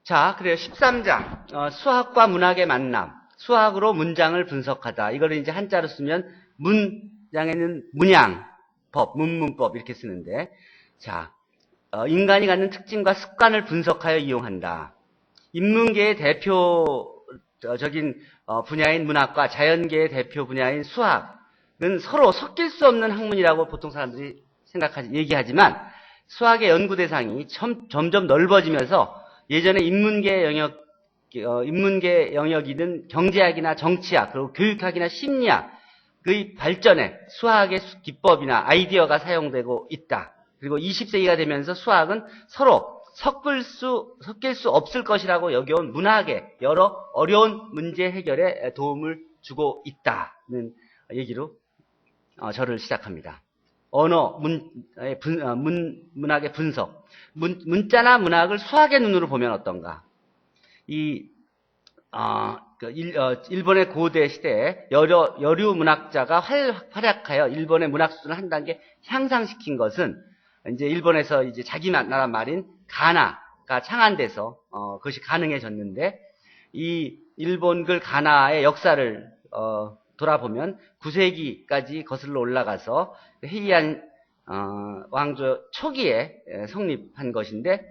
자, 그래요. 13장. 수학과 문학의 만남. 수학으로 문장을 분석하다. 이거를 이제 한자로 쓰면 문장에는 문양법, 문문법 이렇게 쓰는데, 자, 인간이 갖는 특징과 습관을 분석하여 이용한다. 인문계의 대표적인 분야인 문학과 자연계의 대표 분야인 수학은 서로 섞일 수 없는 학문이라고 보통 사람들이 얘기하지만 수학의 연구 대상이 점점 넓어지면서 예전에 인문계 영역이든 경제학이나 정치학, 그리고 교육학이나 심리학의 발전에 수학의 기법이나 아이디어가 사용되고 있다. 그리고 20세기가 되면서 수학은 서로 섞일 수 없을 것이라고 여겨온 문학의 여러 어려운 문제 해결에 도움을 주고 있다는 얘기로 저를 시작합니다. 언어, 문학의 분석. 문자나 문학을 수학의 눈으로 보면 어떤가? 일본의 고대 시대에 여류 문학자가 활약하여 일본의 문학 수준을 한 단계 향상시킨 것은 이제 일본에서 이제 자기 나라 말인 가나가 창안돼서 그것이 가능해졌는데, 이 일본글 가나의 역사를 돌아보면 9세기까지 거슬러 올라가서 헤이안 왕조 초기에 성립한 것인데,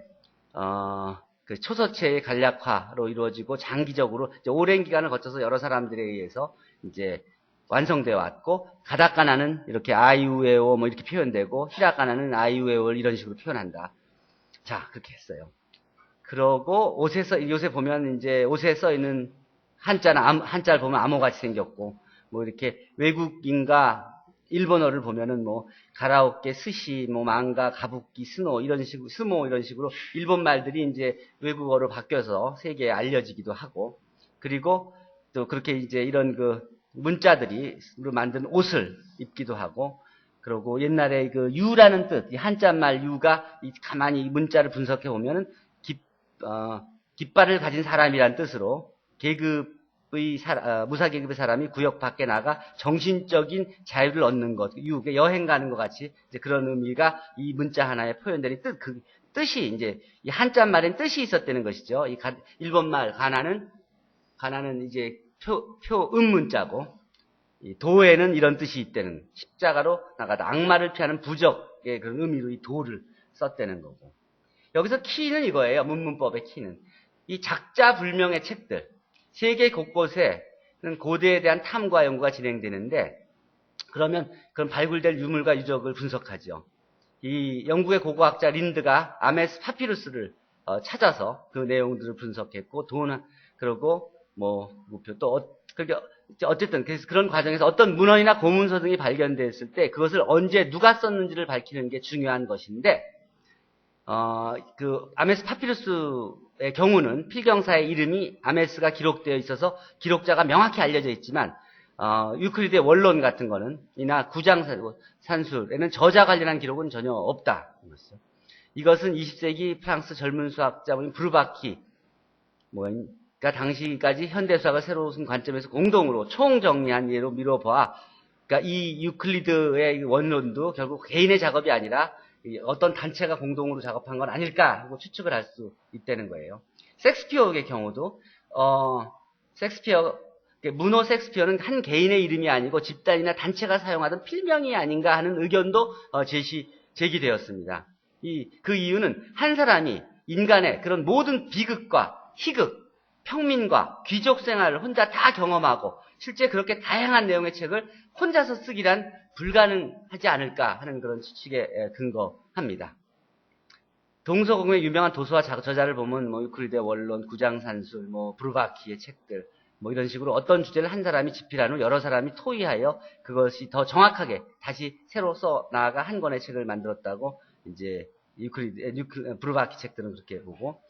그 초서체의 간략화로 이루어지고 장기적으로 이제 오랜 기간을 거쳐서 여러 사람들에 의해서 이제 완성되어 왔고, 가다카나는 이렇게 아이우에오 뭐 이렇게 표현되고, 히라가나는 아이우에오를 이런 식으로 표현한다. 자, 그렇게 했어요. 그러고 요새 보면 이제 옷에 써 있는 한자를 보면 암호같이 생겼고, 뭐 이렇게 외국인과 일본어를 보면은 뭐 가라오케, 스시, 뭐 망가, 가부키, 스모 이런 식으로 일본 말들이 이제 외국어로 바뀌어서 세계에 알려지기도 하고, 그리고 또 그렇게 이제 이런 그 문자들이 만든 옷을 입기도 하고, 그리고 옛날에 그 유라는 뜻, 이 한자말 유가 가만히 이 문자를 분석해 보면은 깃발을 가진 사람이란 뜻으로 무사계급의 사람이 구역 밖에 나가 정신적인 자유를 얻는 것, 여행 가는 것 같이 이제 그런 의미가 이 문자 하나에 표현되는 그 뜻이 이제 이 한자말엔 뜻이 있었다는 것이죠. 일본말 가나는 이제 문자고, 도에는 이런 뜻이 있다는, 십자가로 나가다 악마를 피하는 부적의 그런 의미로 이 도를 썼다는 거고. 여기서 키는 이거예요. 문문법의 키는 이 작자불명의 책들, 세계 곳곳에 고대에 대한 탐구와 연구가 진행되는데, 그러면 그런 발굴될 유물과 유적을 분석하죠. 이 영국의 고고학자 린드가 아메스 파피루스를 찾아서 그 내용들을 분석했고, 그리고 어쨌든 그래서 그런 과정에서 어떤 문헌이나 고문서 등이 발견됐을 때 그것을 언제 누가 썼는지를 밝히는 게 중요한 것인데, 그 아메스 파피루스의 경우는 필경사의 이름이 아메스가 기록되어 있어서 기록자가 명확히 알려져 있지만, 유클리드의 원론 같은 거는 이나 구장산술에는 저자 관련한 기록은 전혀 없다. 이것은 20세기 프랑스 젊은 수학자인 브루바키 가 당시까지 현대 수학을 새로운 관점에서 공동으로 총정리한 예로 미뤄보아, 그러니까 이 유클리드의 원론도 결국 개인의 작업이 아니라 어떤 단체가 공동으로 작업한 건 아닐까 하고 추측을 할 수 있다는 거예요. 섹스피어의 경우도 문호 섹스피어는 한 개인의 이름이 아니고 집단이나 단체가 사용하던 필명이 아닌가 하는 의견도 제기되었습니다. 그 이유는 한 사람이 인간의 그런 모든 비극과 희극, 평민과 귀족 생활을 혼자 다 경험하고 실제 그렇게 다양한 내용의 책을 혼자서 쓰기란 불가능하지 않을까 하는 그런 추측에 근거합니다. 동서공의 유명한 도서와 저자를 보면 유클리드의 원론, 구장산술, 브루바키의 책들 이런 식으로 어떤 주제를 한 사람이 집필한 후 여러 사람이 토의하여 그것이 더 정확하게 다시 새로 써 나아가 한 권의 책을 만들었다고 이제 브루바키 책들은 그렇게 보고,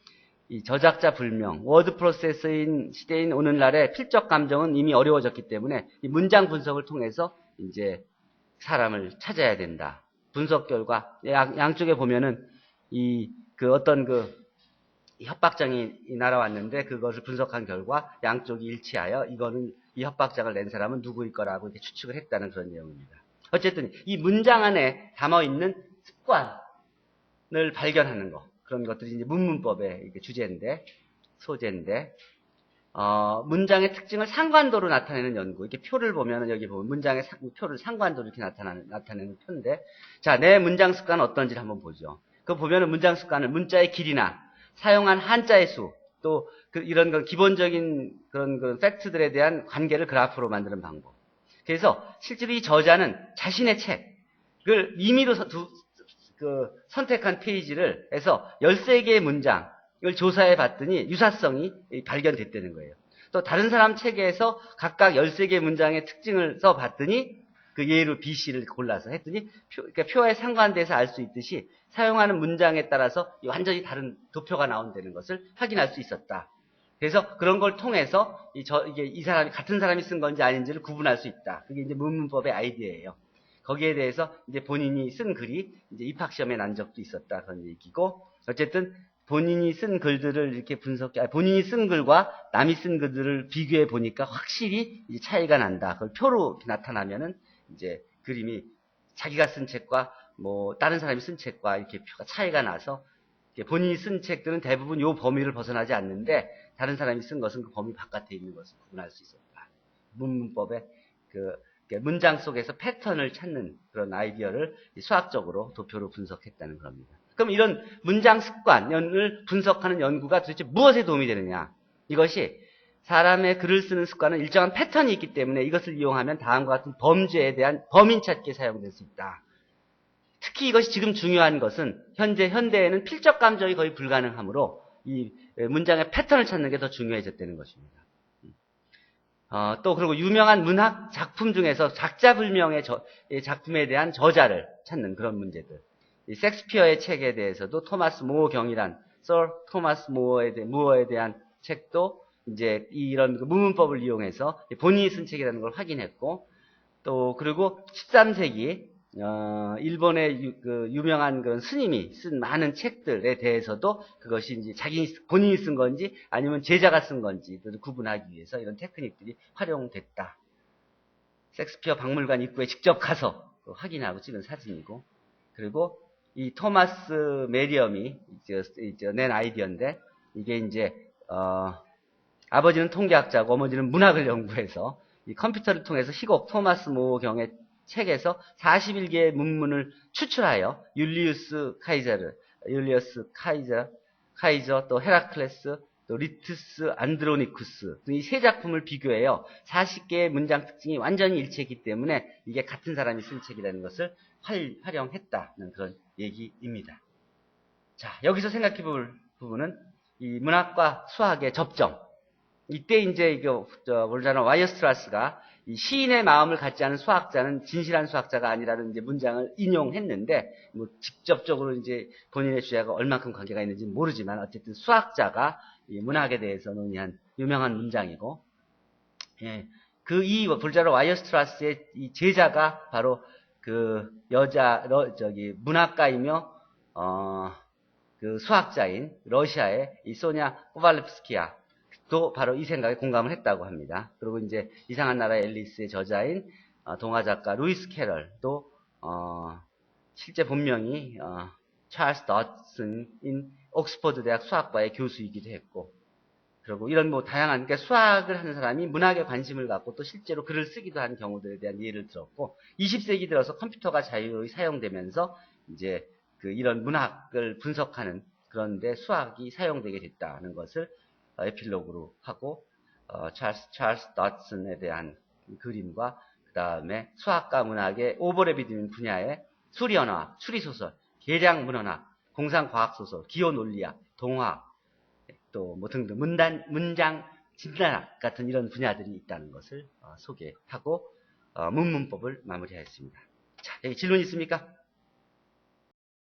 이 저작자 불명, 워드 프로세서인 시대인 오늘날의 필적 감정은 이미 어려워졌기 때문에 이 문장 분석을 통해서 이제 사람을 찾아야 된다. 분석 결과 양쪽에 보면은 어떤 협박장이 날아왔는데 그것을 분석한 결과 양쪽이 일치하여 이거는 이 협박장을 낸 사람은 누구일 거라고 이렇게 추측을 했다는 그런 내용입니다. 어쨌든 이 문장 안에 담아 있는 습관을 발견하는 것, 그런 것들이 이제 문문법의 주제인데, 소재인데, 문장의 특징을 상관도로 나타내는 연구. 이렇게 표를 보면은 여기 보면 문장의 표를 상관도로 이렇게 나타내는 표인데, 자, 내 문장 습관은 어떤지를 한번 보죠. 그거 보면은 문장 습관을 문자의 길이나 사용한 한자의 수, 또 이런 건 기본적인 그런 팩트들에 대한 관계를 그래프로 만드는 방법. 그래서 실제로 이 저자는 자신의 책을 임의로 선택한 페이지를 해서 13개의 문장을 조사해 봤더니 유사성이 발견됐다는 거예요. 또 다른 사람 책에서 각각 13개 문장의 특징을 써 봤더니 그 예로 BC를 골라서 했더니 그러니까 표에 상관돼서 알 수 있듯이 사용하는 문장에 따라서 완전히 다른 도표가 나온다는 것을 확인할 수 있었다. 그래서 그런 걸 통해서 이게 이 사람이 같은 사람이 쓴 건지 아닌지를 구분할 수 있다. 그게 이제 문문법의 아이디어예요. 거기에 대해서 이제 본인이 쓴 글이 이제 입학시험에 난 적도 있었다. 그런 얘기고, 어쨌든 본인이 쓴 글들을 이렇게 본인이 쓴 글과 남이 쓴 글들을 비교해 보니까 확실히 이제 차이가 난다. 그걸 표로 나타나면은 이제 그림이 자기가 쓴 책과 뭐 다른 사람이 쓴 책과 이렇게 표가 차이가 나서 본인이 쓴 책들은 대부분 요 범위를 벗어나지 않는데 다른 사람이 쓴 것은 그 범위 바깥에 있는 것을 구분할 수 있었다. 문문법의 문장 속에서 패턴을 찾는 그런 아이디어를 수학적으로 도표로 분석했다는 겁니다. 그럼 이런 문장 습관을 분석하는 연구가 도대체 무엇에 도움이 되느냐? 이것이 사람의 글을 쓰는 습관은 일정한 패턴이 있기 때문에 이것을 이용하면 다음과 같은 범죄에 대한 범인 찾기에 사용될 수 있다. 특히 이것이 지금 중요한 것은 현대에는 필적 감정이 거의 불가능하므로 이 문장의 패턴을 찾는 게 더 중요해졌다는 것입니다. 또 그리고 유명한 문학 작품 중에서 작자불명의 작품에 대한 저자를 찾는 그런 문제들. 이 섹스피어의 책에 대해서도 토마스 모어 경이란 서 토마스 무어에 대한 책도 이제 이런 문문법을 이용해서 본인이 쓴 책이라는 걸 확인했고, 또 그리고 13세기 일본의 유명한 그런 스님이 쓴 많은 책들에 대해서도 그것이 이제 본인이 쓴 건지 아니면 제자가 쓴 건지를 구분하기 위해서 이런 테크닉들이 활용됐다. 섹스피어 박물관 입구에 직접 가서 확인하고 찍은 사진이고, 그리고 이 토마스 메리엄이 낸 아이디어인데, 이게 이제 아버지는 통계학자고 어머니는 문학을 연구해서 이 컴퓨터를 통해서 희곡 토마스 모 경의 책에서 41개의 문문을 추출하여 율리우스 카이저, 또 헤라클레스, 또 리투스 안드로니쿠스 이 세 작품을 비교해요. 40개의 문장 특징이 완전히 일치했기 때문에 이게 같은 사람이 쓴 책이라는 것을 활용했다는 그런 얘기입니다. 자, 여기서 생각해 볼 부분은 이 문학과 수학의 접점. 이때 이제 우리나라 와이어스트라스가 이 시인의 마음을 갖지 않은 수학자는 진실한 수학자가 아니라는 이제 문장을 인용했는데, 뭐 직접적으로 이제 본인의 주제가 얼만큼 관계가 있는지는 모르지만 어쨌든 수학자가 이 문학에 대해서 논의한 유명한 문장이고, 예, 이 불자로 와이어스트라스의 이 제자가 바로 그 문학가이며 그 수학자인 러시아의 이 소냐 코발레프스키야. 또 바로 이 생각에 공감을 했다고 합니다. 그리고 이제 이상한 나라의 앨리스의 저자인 동화작가 루이스 캐럴도 실제 본명이 찰스 더슨인 옥스퍼드 대학 수학과의 교수이기도 했고, 그리고 이런 뭐 다양한 그러니까 수학을 하는 사람이 문학에 관심을 갖고 또 실제로 글을 쓰기도 하는 경우들에 대한 예를 들었고, 20세기 들어서 컴퓨터가 자유로이 사용되면서 이제 이런 문학을 분석하는 그런데 수학이 사용되게 됐다는 것을 에필로그로 하고, 찰스 더슨에 대한 그림과 그 다음에 수학과 문학의 오버랩이 되는 분야의 수리언어학, 추리소설, 계량문헌학, 공상과학소설, 기호논리학, 동화학, 또 뭐 등등 문장 진단학 같은 이런 분야들이 있다는 것을 소개하고 문문법을 마무리하였습니다. 자, 여기 질문 있습니까?